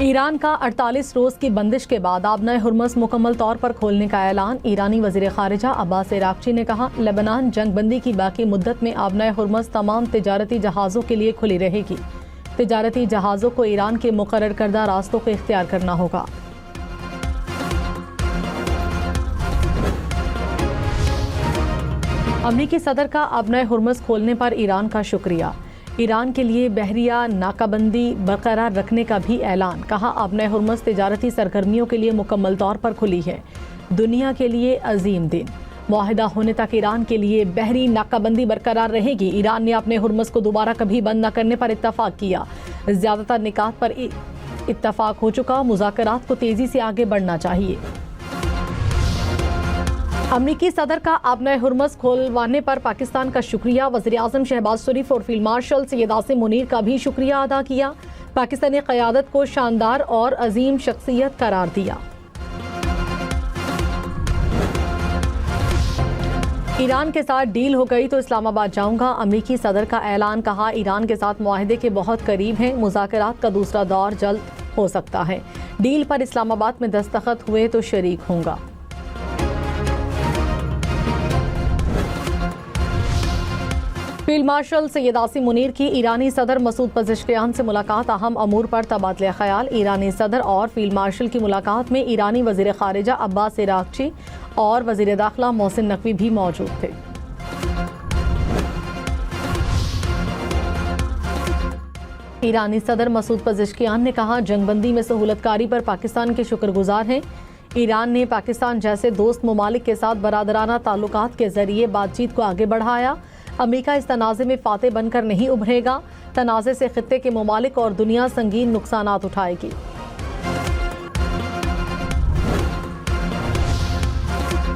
Iran का 48 रोज की बंदिश के बाद आबनाए हुर्मुज़ मुकम्मल तौर पर खोलने का ऐलान। ईरानी वज़ीर ख़ारिजा अब्बास अराग़ची ने कहा, लेबनान जंगबंदी की बाकी मुद्दत में आबनाए हुर्मुज़ तमाम तिजारती जहाज़ों के लिए खुली रहेगी। तिजारती जहाज़ों को ईरान के मुक़र्रर करदा रास्तों को इख्तियार करना होगा। अमरीकी सदर का आबनाए हुर्मुज़ खोलने पर ईरान का शुक्रिया। ईरान के लिए बहरिया नाकाबंदी बरकरार रखने का भी ऐलान। कहा, आबनाए हुर्मुज़ तिजारती सरगर्मियों के लिए मुकम्मल तौर पर खुली है। दुनिया के लिए अजीम दिन। मुआहिदा होने तक ईरान के लिए बहरी नाकाबंदी बरकरार रहेगी। ईरान ने अपने हुर्मुज़ को दोबारा कभी बंद न करने पर इत्तफाक किया। ज़्यादातर निकात पर इत्तफाक हो चुका। मुज़ाकरात को तेज़ी से आगे बढ़ना चाहिए। अमरीकी सदर का आबनाए हुर्मुज़ खोलवाने पर पाकिस्तान का शुक्रिया। वज़ीर आज़म शहबाज शरीफ और फील्ड मार्शल सैयद आसिम मुनीर का भी शुक्रिया अदा किया। पाकिस्तानी क़यादत को शानदार और अजीम शख्सियत करार दिया। ईरान के साथ डील हो गई तो इस्लामाबाद जाऊंगा। अमरीकी सदर का ऐलान। कहा, ईरान के साथ मुआहदे के बहुत करीब हैं। मुज़ाकरात का दूसरा दौर जल्द हो सकता है। डील पर इस्लामाबाद में दस्तखत हुए तो शरीक होऊंगा। फील्ड मार्शल सैयद आसिम मुनीर की ईरानी सदर मसूद पज़ेश्कियान से मुलाकात। अहम अमूर पर तबादला ख्याल। ईरानी सदर और फील्ड मार्शल की मुलाकात में ईरानी वज़ीर ख़ारिजा अब्बास अराग़ची और वज़ीर दाखिला मोहसिन नकवी भी मौजूद थे। ईरानी सदर मसूद पज़ेश्कियान ने कहा, जंगबंदी में सहूलतकारी पर पाकिस्तान के शुक्रगुजार हैं। ईरान ने पाकिस्तान जैसे दोस्त ममालिक के साथ बरादराना ताल्लुकात के जरिए बातचीत को आगे बढ़ाया। अमेरिका इस तनाज़े में फाते बनकर नहीं उभरेगा। तनाज़े से खित्ते के ममालिक और दुनिया संगीन नुकसानात उठाएगी।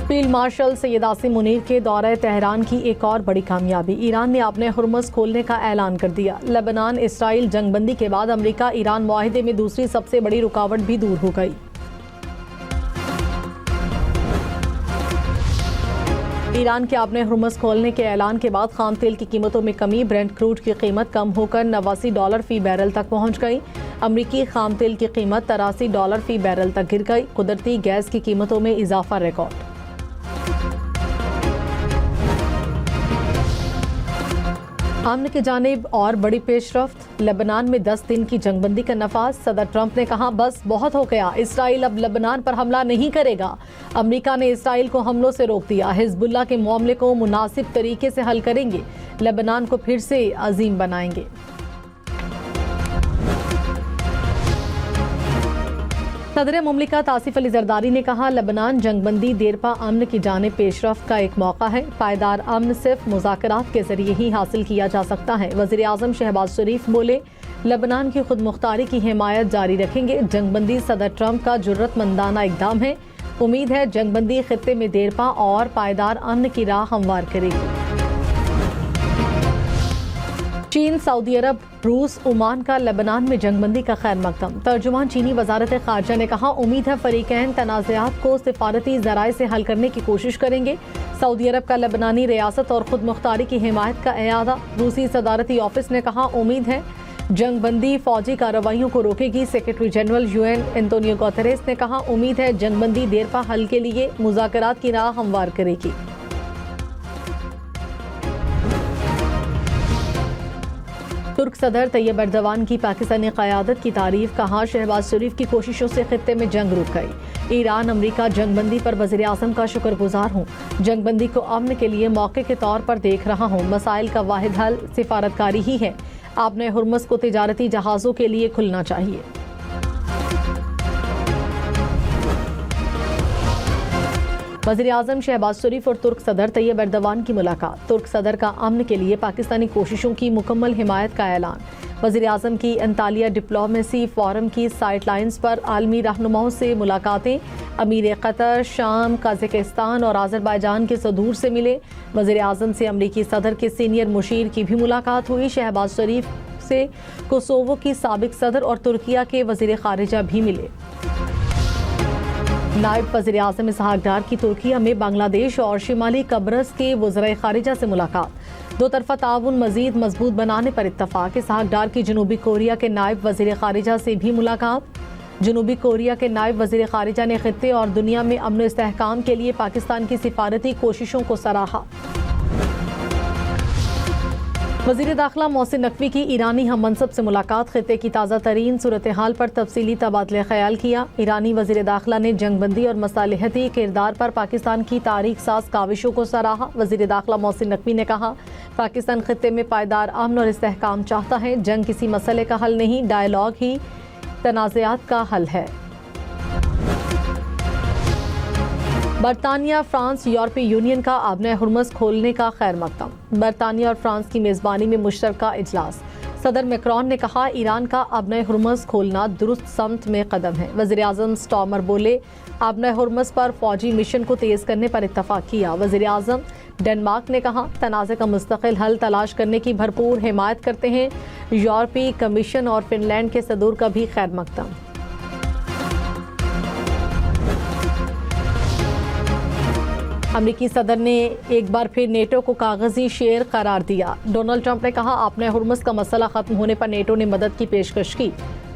फील्ड मार्शल सैयद आसिम मुनीर के दौरे तेहरान की एक और बड़ी कामयाबी। ईरान ने अपने हुर्मुज़ खोलने का ऐलान कर दिया। लेबनान इसराइल जंगबंदी के बाद अमेरिका ईरान मुआहिदे में दूसरी सबसे बड़ी रुकावट भी दूर हो गई। ईरान के अपने हुर्मुज़ खोलने के ऐलान के बाद खाम तेल की कीमतों में कमी। ब्रेंट क्रूड की कीमत कम होकर $89 फी बैरल तक पहुंच गई। अमरीकी खाम तेल की कीमत $83 फी बैरल तक गिर गई। कुदरती गैस की कीमतों में इजाफा रिकॉर्ड। अमन की जानिब और बड़ी पेशरफ्त। लेबनान में 10 दिन की जंगबंदी का नफाज। सदर ट्रंप ने कहा, बस बहुत हो गया। इसराइल अब लेबनान पर हमला नहीं करेगा। अमेरिका ने इसराइल को हमलों से रोक दिया। हिजबुल्लाह के मामले को मुनासिब तरीके से हल करेंगे। लेबनान को फिर से अजीम बनाएंगे। सदर मुमलिकत आसिफ अली जरदारी ने कहा, लेबनान जंगबंदी देरपा अमन की जानिब पेशरफ्त का एक मौका है। पायदार अमन सिर्फ मुज़ाकरात के जरिए ही हासिल किया जा सकता है। वज़ीर आज़म शहबाज शरीफ बोले, लेबनान की खुद मुख्तारी की हिमायत जारी रखेंगे। जंगबंदी सदर ट्रंप का जुर्रतमंदाना इक़दाम है। उम्मीद है जंगबंदी खित्ते में देरपा और पायदार अमन की राह हमवार करेगी। चीन, सऊदी अरब, रूस, ओमान का लेबनान में जंगबंदी का खैर मकदम। तर्जुमान चीनी वजारत खारजा ने कहा, उम्मीद है फरीकैन तनाज़ात को सिफारती ज़राए से हल करने की कोशिश करेंगे। सऊदी अरब का लेबनानी रियासत और खुद मुख्तारी की हिमायत का एआदा। रूसी सदारती ऑफिस ने कहा, उम्मीद है जंगबंदी फौजी कार्रवाइयों को रोकेगी। Secretary general UN Antonio Guterres ने कहा, उम्मीद है जंगबंदी देरपा हल के लिए मुज़ाकरात की राह हमवार करेगी। तुर्क सदर तैयब एर्दोगान की पाकिस्तानी क़यादत की तारीफ। कहा, शहबाज शरीफ की कोशिशों से खित्ते में जंग रुक गई। ईरान अमरीका जंगबंदी पर वज़ीर आज़म का शुक्रगुजार हूँ। जंगबंदी को अमन के लिए मौके के तौर पर देख रहा हूँ। मसाइल का वाहिद हल सिफारतकारी ही है। आपने हुर्मुज़ को तिजारती जहाज़ों के लिए खुलना चाहिए। वज़ीर आज़म शहबाज शरीफ और तुर्क सदर तैयब एर्दोगान की मुलाकात। तुर्क सदर का अमन के लिए पाकिस्तानी कोशिशों की मुकम्मल हिमायत का ऐलान। वज़ीर आज़म की अंतालिया डिप्लोमेसी फोरम की साइड लाइन्स पर आलमी रहनुमाओं से मुलाकातें। अमीर कतर, शाम, कज़ाकिस्तान और आज़रबाईजान के सदूर से मिले। वज़ीर आज़म से अमरीकी सदर के सीनियर मुशीर की भी मुलाकात हुई। शहबाज शरीफ से कोसोवो की साबिक सदर और तुर्किया के वज़ीर ख़ारिजा भी मिले। नायब वज़ीर आज़म इसहाक डार की तुर्किया में बांग्लादेश और शिमाली कब्रस के वज़ीर ख़ारिजा से मुलाकात। दो तरफ़ा ताउन मज़ीद मजबूत बनाने पर इत्तफ़ाक़। इसहाक डार की जनूबी कोरिया के नायब वज़ीर ख़ारिजा से भी मुलाकात। जनूबी कोरिया के नायब वज़ीर ख़ारिजा ने ख़ित्ते और दुनिया में अमन व इस्तेहकाम के लिए पाकिस्तान की सिफारती कोशिशों को सराहा। वज़ीर दाखिला मोहसिन नकवी की ईरानी हम मनसब से मुलाकात। ख़ित्ते की ताज़ा तरीन सूरत हाल पर तफसीली तबादला ख्याल किया। ईरानी वज़ीर दाखिला ने जंगबंदी और मसालिहती किरदार पर पाकिस्तान की तारीख साज काविशों को सराहा। वज़ीर दाखिला मोहसिन नकवी ने कहा, पाकिस्तान ख़ित्ते में पायदार अमन और इस्तेहकाम चाहता है। जंग किसी मसले का हल नहीं, डायलॉग ही तनाज़ात का हल है। बरतानिया, फ्रांस, यूरोपीय यूनियन का आबना हुर्मुज़ खोलने का खैर मकदम। बरतानिया और फ्रांस की मेज़बानी में मुश्तरका इजलास। सदर मैक्रोन ने कहा, ईरान का आबना हुर्मुज़ खोलना दुरुस्त समत में कदम है। वज़ीर आज़म स्टॉमर बोले, आबना हुर्मुज़ पर फौजी मिशन को तेज़ करने पर इत्तफ़ाक़ किया। वज़ीर आज़म डेनमार्क ने कहा, तनाज़े का मुस्तक़िल हल तलाश करने की भरपूर हिमायत करते हैं। यूरोपीय कमीशन और फिनलैंड के सदूर का भी खैर मकदम। अमरीकी सदर ने एक बार फिर नेटो को कागजी शेर करार दिया। डोनाल्ड ट्रंप ने कहा, आपने हुर्मुज़ का मसला खत्म होने पर नेटो ने मदद की पेशकश की,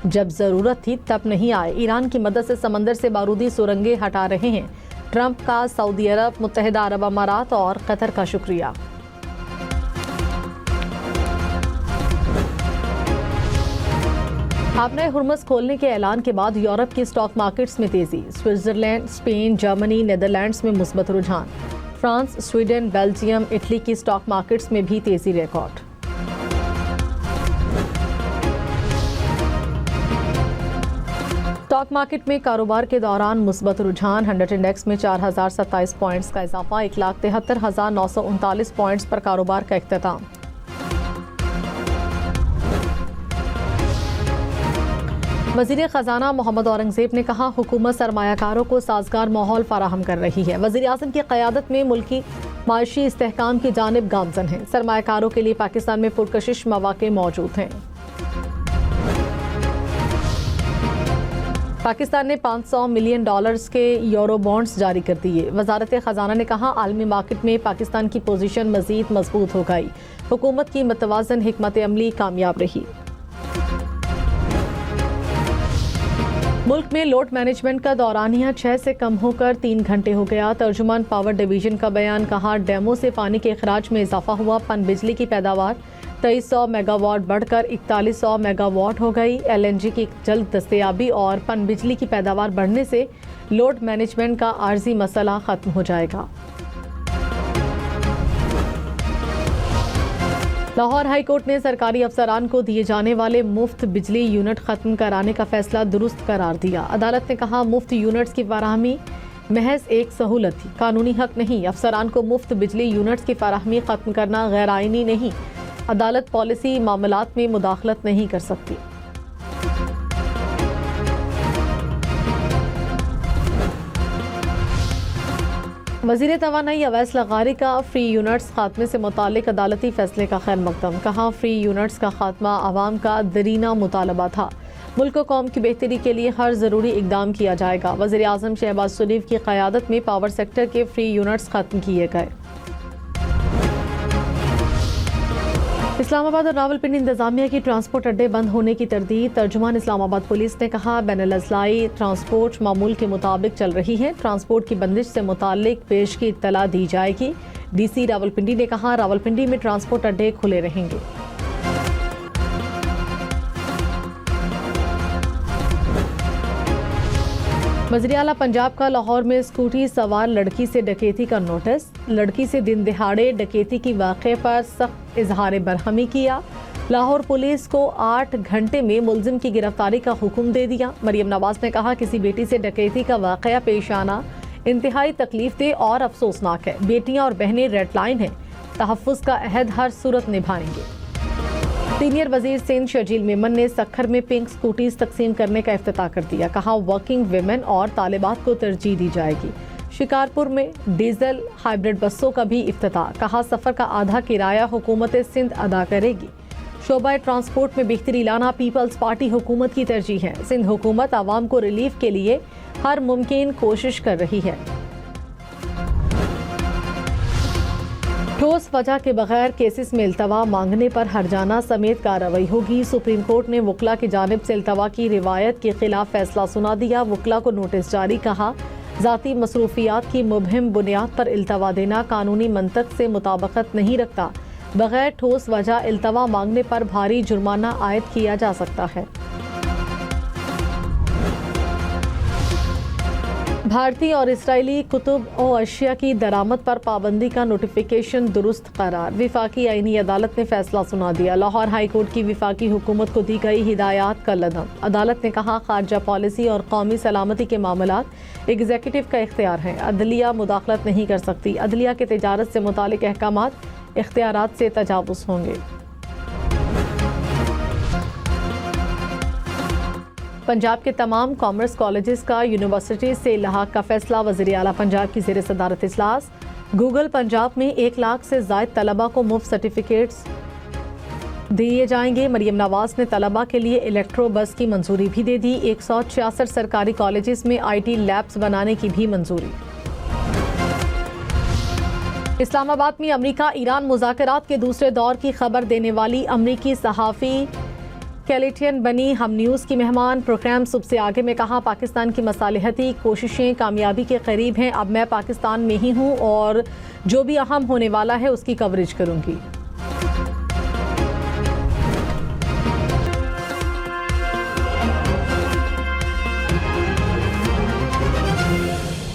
जब जरूरत थी तब नहीं आए। ईरान की मदद से समंदर से बारूदी सुरंगें हटा रहे हैं। ट्रंप का सऊदी अरब, मुत्तहिदा अरब अमारात और कतर का शुक्रिया। आबना हुर्मुज़ खोलने के ऐलान के बाद यूरोप की स्टॉक मार्केट्स में तेजी। स्विट्जरलैंड, स्पेन, जर्मनी, नीदरलैंड्स में मुस्बत रुझान। फ्रांस, स्वीडन, बेल्जियम, इटली की स्टॉक मार्केट्स में भी तेजी रिकॉर्ड। स्टॉक मार्केट में कारोबार के दौरान मुस्बत रुझान। 100 इंडेक्स में 4027 पॉइंट्स का इजाफा। 1,73,939 पॉइंट्स पर कारोबार का इख्तिताम। वज़ीर ख़जाना मोहम्मद औरंगज़ेब ने कहा, हुकूमत सरमायाकारों को साजगार माहौल फराहम कर रही है। वज़ीर आज़म की क़यादत में मुल्की माशी इस्तेहकाम की जानिब गामज़न है। सरमायाकारों के लिए पाकिस्तान में पुरकशिश मौक़े मौजूद हैं। पाकिस्तान ने $500 मिलियन के यूरो बॉन्ड्स जारी कर दिए। वज़ारत ख़जाना ने कहा, आलमी मार्केट में पाकिस्तान की पोजीशन मज़ीद मजबूत हो गई। हुकूमत की मतवाज़न हिकमत अमली कामयाब रही। मुल्क में लोड मैनेजमेंट का दौरानिया 6 से कम होकर 3 घंटे हो गया। तर्जुमान पावर डिवीजन का बयान। कहा, डैमों से पानी के अखराज में इजाफा हुआ। पन बिजली की पैदावार 2300 मेगावाट बढ़कर 4100 मेगावाट हो गई। LNG की जल्द दस्तयाबी और पन बिजली की पैदावार बढ़ने से लोड मैनेजमेंट का आर्जी मसला खत्म हो जाएगा। लाहौर हाई कोर्ट ने सरकारी अफसरान को दिए जाने वाले मुफ्त बिजली यूनिट खत्म कराने का फैसला दुरुस्त करार दिया। अदालत ने कहा, मुफ्त यूनिट्स की फराहमी महज एक सहूलत थी, कानूनी हक नहीं। अफसरान को मुफ्त बिजली यूनिट्स की फराहमी खत्म करना गैर आईनी नहीं। अदालत पॉलिसी मामलात में मुदाखलत नहीं कर सकती। वज़ीर तवानाई अवैस लगारी का फ्री यूनिट्स खात्मे से मुतालिक अदालती फैसले का खैर मकदम। कहा, फ्री यूनिट्स का खात्मा आवाम का दरीना मुतालबा था। मुल्क व कौम की बेहतरी के लिए हर ज़रूरी इकदाम किया जाएगा। वज़ीर आज़म शहबाज शरीफ की क़यादत में पावर सेक्टर के फ्री यूनिट्स खत्म किए गए। इस्लामाबाद और रावलपिंडी इंतजामिया की ट्रांसपोर्ट अड्डे बंद होने की तरदीद। तर्जुमान इस्लामाबाद पुलिस ने कहा, बैनुल अज़लाई ट्रांसपोर्ट मामूल के मुताबिक चल रही है। ट्रांसपोर्ट की बंदिश से मुताल्लिक पेश की इत्तला दी जाएगी। DC रावलपिंडी ने कहा, रावलपिंडी में ट्रांसपोर्ट अड्डे खुले रहेंगे। वज़ीर आला पंजाब का लाहौर में स्कूटी सवार लड़की से डकैती का नोटिस। लड़की से दिन दिहाड़े डकैती की वाक़े पर सख्त इजहार बरहमी किया। लाहौर पुलिस को 8 घंटे में मुलजिम की गिरफ्तारी का हुक्म दे दिया। मरियम नवाज ने कहा, किसी बेटी से डकैती का वाक़या पेश आना इंतहाई तकलीफ दे और अफसोसनाक है। बेटियां और बहनें रेड लाइन हैं, तहफ़्फ़ुज़ का अहद हर सूरत निभाएंगे। सीनियर वजीर सिंध शजील मेमन ने सखर में पिंक स्कूटीज तकसीम करने का इफ्तिताह कर दिया। कहा, वर्किंग विमेन और तालिबात को तरजीह दी जाएगी। शिकारपुर में डीजल हाइब्रिड बसों का भी इफ्तिताह। कहा, सफर का आधा किराया हुकूमत सिंध अदा करेगी। शोबा ट्रांसपोर्ट में बेहतरी लाना पीपल्स पार्टी हुकूमत की तरजीह है। सिंध हुकूमत आवाम को रिलीफ के लिए हर मुमकिन कोशिश कर रही है। ठोस वजह के बगैर केसेस में इल्तवा मांगने पर हर्जाना समेत कार्रवाई होगी। सुप्रीम कोर्ट ने वकला की जानिब से इल्तवा की रिवायत के खिलाफ फैसला सुना दिया। वकला को नोटिस जारी, कहा ज़ाती मसरूफियात की मुबहिम बुनियाद पर इल्तवा देना कानूनी मंतक से मुताबिकत नहीं रखता। बगैर ठोस वजह इल्तवा मांगने पर भारी जुर्माना आयद किया जा सकता है। भारतीय और इसराइली कुतुब और अशिया की दरामद पर पाबंदी का नोटिफिकेशन दुरुस्त करार। विफाकी आईनी अदालत ने फैसला सुना दिया। लाहौर हाई कोर्ट की विफाकी हुकूमत को दी गई हिदायत का लदम। अदालत ने कहा खारजा पॉलिसी और कौमी सलामती के मामलात एग्जीक्यूटिव का इख्तियार हैं। अदलिया मुदाखलत नहीं कर सकती। अदलिया के तिजारत से मुतालिक अहकामात इख्तियारात से तजावुज़ होंगे। पंजाब के तमाम कॉमर्स कॉलेजेस का यूनिवर्सिटी से इल्हाक का फैसला। वज़ीर आला पंजाब की ज़ेर सदारत इजलास। गूगल पंजाब में 1 लाख से ज़ायद तलबा को मुफ्त सर्टिफिकेट्स दिए जाएंगे। मरियम नवाज ने तलबा के लिए इलेक्ट्रो बस की मंजूरी भी दे दी। 166 सरकारी कॉलेजेस में IT लैब्स बनाने की भी मंजूरी। इस्लामाबाद में अमरीका ईरान मुज़ाकरात के दूसरे दौर की खबर देने वाली अमरीकी सहाफ़ी कैलेटियन बनी हम न्यूज़ की मेहमान। प्रोग्राम सुबह से आगे में कहा पाकिस्तान की मसालिहती कोशिशें कामयाबी के करीब हैं। अब मैं पाकिस्तान में ही हूँ और जो भी अहम होने वाला है उसकी कवरेज करूँगी।